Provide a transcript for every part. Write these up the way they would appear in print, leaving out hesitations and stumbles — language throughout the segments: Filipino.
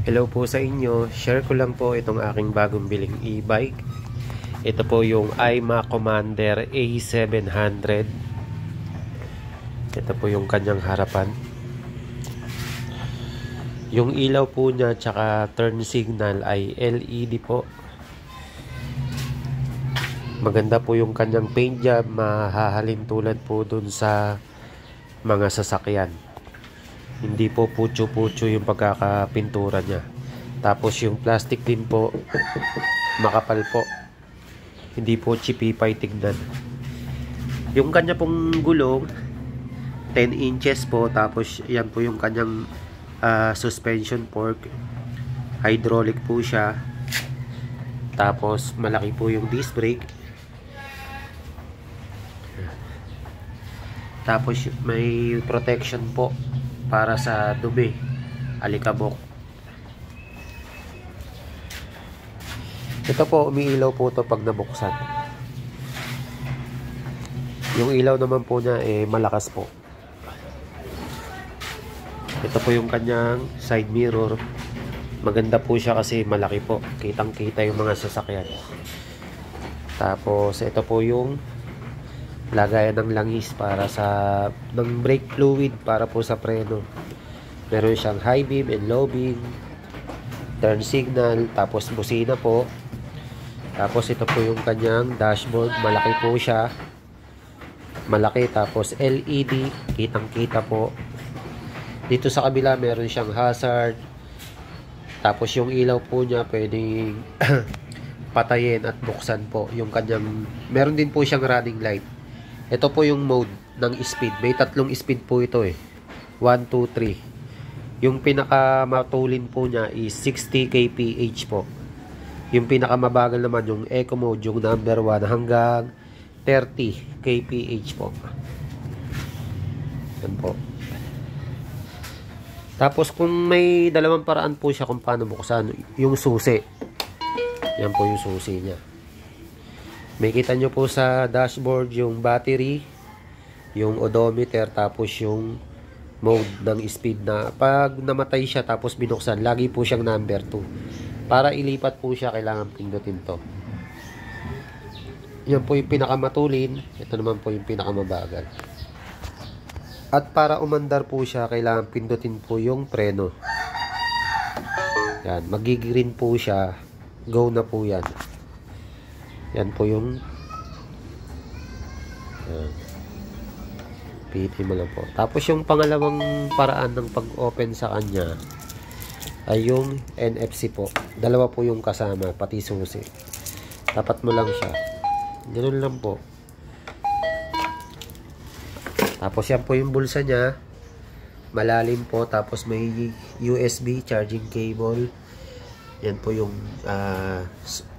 Hello po sa inyo. Share ko lang po itong aking bagong biling e-bike. Ito po yung Aima Commander A700. Ito po yung kanyang harapan. Yung ilaw po niya tsaka turn signal ay LED po. Maganda po yung kanyang paint job. Mahahalin tulad po dun sa mga sasakyan. Hindi po putyo-putyo yung pagkakapintura niya. Tapos yung plastic din po, makapal po. Hindi po chipipay tignan. Yung kanya pong gulong, 10 inches po. Tapos yan po yung kanyang suspension fork. Hydraulic po siya. Tapos malaki po yung disc brake. Tapos may protection po para sa dumi, alikabok. Ito po, umiilaw po ito pag nabuksan. Yung ilaw naman po niya malakas po. Ito po yung kanyang side mirror. Maganda po siya kasi malaki po. Kitang kita yung mga sasakyan. Tapos ito po yung lagayan ng langis para sa ng brake fluid para po sa preno. Meron siyang high beam and low beam, turn signal, tapos busina po. Tapos ito po yung kanyang dashboard, malaki po siya. Malaki, tapos LED, kitang-kita po. Dito sa kabila meron siyang hazard. Tapos yung ilaw po niya pwedeng patayin at buksan po. Yung kanyang meron din po siyang running light. Ito po yung mode ng speed. May tatlong speed po ito 1, 2, 3. Yung pinakamatulin po niya is 60 kph po. Yung pinakamabagal naman yung eco mode, yung number 1 hanggang 30 kph po. Yan po. Tapos kung may dalawang paraan po siya kung paano buksan. Yung susi. Yan po yung susi niya. May kita nyo po sa dashboard yung battery, yung odometer, tapos yung mode ng speed na pag namatay siya tapos binuksan, lagi po siyang number 2. Para ilipat po siya, kailangan pindutin to. Yan po yung pinakamatulin, ito naman po yung pinakamabagal. At para umandar po siya, kailangan pindutin po yung preno. Yan, magigreen po siya, go na po yan. Yan po yung pitin mo lang po. Tapos yung pangalawang paraan ng pag-open sa kanya ay yung NFC po. Dalawa po yung kasama, pati susi. Tapat mo lang siya. Ganun lang po. Tapos yan po yung bulsa niya. Malalim po. Tapos may USB charging cable. Yan po yung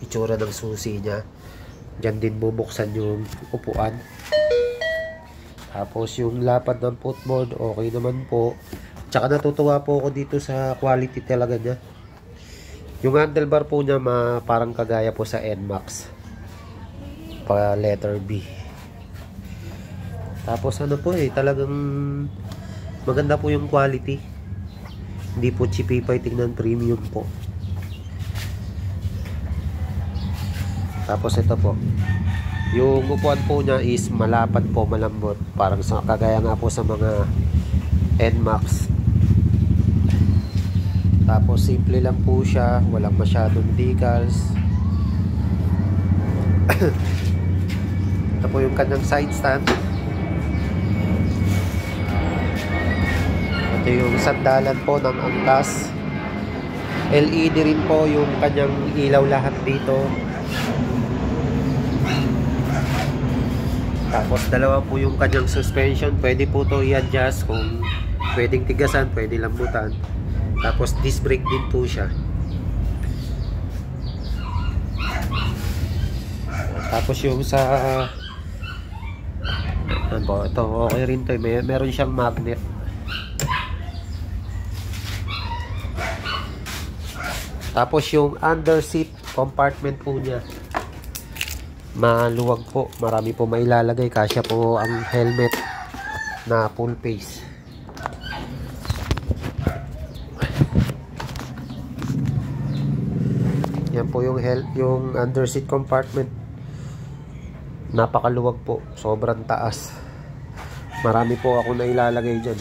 itsura ng susi niya. Diyan din bubuksan yung upuan. Tapos yung lapad ng footboard, okay naman po. Tsaka natutuwa po ako dito sa quality talaga niya. Yung handlebar po niya parang kagaya po sa NMAX. Pa letter B. Tapos ano po talagang maganda po yung quality. Hindi po chipipay, tingnan premium po. Tapos ito po, yung upuan po niya is malapad po, malambot, parang sa kagaya nga po sa mga NMAX. Tapos simple lang po siya, walang masyadong decals. Ito po yung kanyang side stand. Ito yung sandalan po ng angkas. LED rin po yung kanyang ilaw lahat dito. Tapos dalawa po yung kanyang suspension. Pwede po to i-adjust kung pwedeng tigasan, pwede lambutan. Tapos disc brake din po siya. Tapos yung sa ito okay rin to. Meron siyang magnet. Tapos yung under seat compartment po niya, maluwag po, marami po mailalagay, kasya po ang helmet na full face. Ayan po yung yung under seat compartment. Napakaluwag po, sobrang taas. Marami po ako na ilalagay dyan.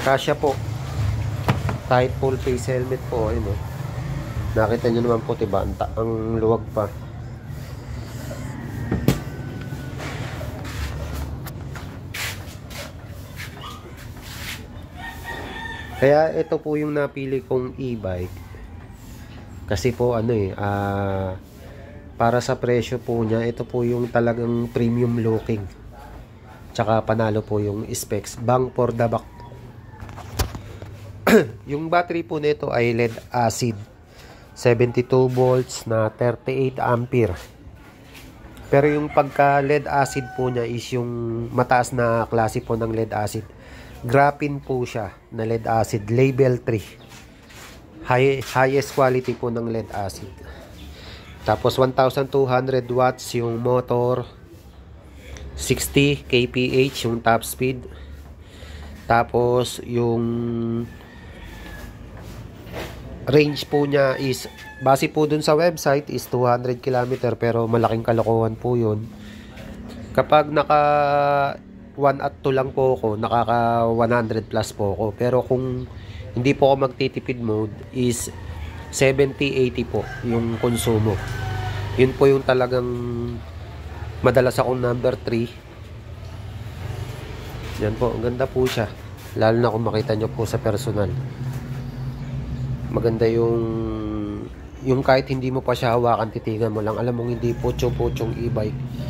Kasya po. Kahit full face helmet po, ayun oh. Nakita nyo naman po, diba? Ang luwag pa. Kaya ito po yung napili kong e-bike. Kasi po para sa presyo po niya, ito po yung talagang premium looking. Tsaka panalo po yung specs. Bang for the buck. Yung battery po nito ay lead acid. 72 volts na 38 ampere. Pero yung pagka lead acid po niya is yung mataas na klase po ng lead acid. Graphene po siya na lead acid. Label 3. Highest quality po ng lead acid. Tapos 1,200 watts yung motor, 60 kph yung top speed. Tapos yung range po niya is, base po dun sa website, is 200 km, pero malaking kalokohan po yun. Kapag naka 1 at 2 lang po ako, nakaka 100 plus po ako. Pero kung hindi po ako magtitipid mode is 70-80 po yung konsumo. Yun po yung talagang madalas akong number 3. Yan po, ang ganda po siya. Lalo na kung makita nyo po sa personal. Maganda yung kahit hindi mo pa siya hawakan, titigan mo lang. Alam mong hindi pocho-pochong e-bike.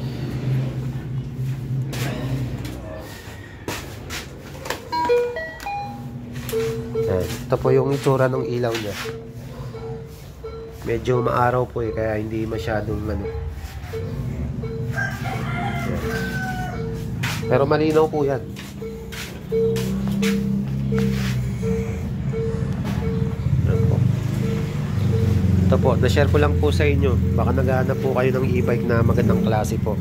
Ito po yung itsura ng ilaw niya. Medyo maaraw po kaya hindi masyadong pero malinaw po yan. Ito po, na-share ko lang po sa inyo. Baka naghahanap po kayo ng e-bike na magandang klase po.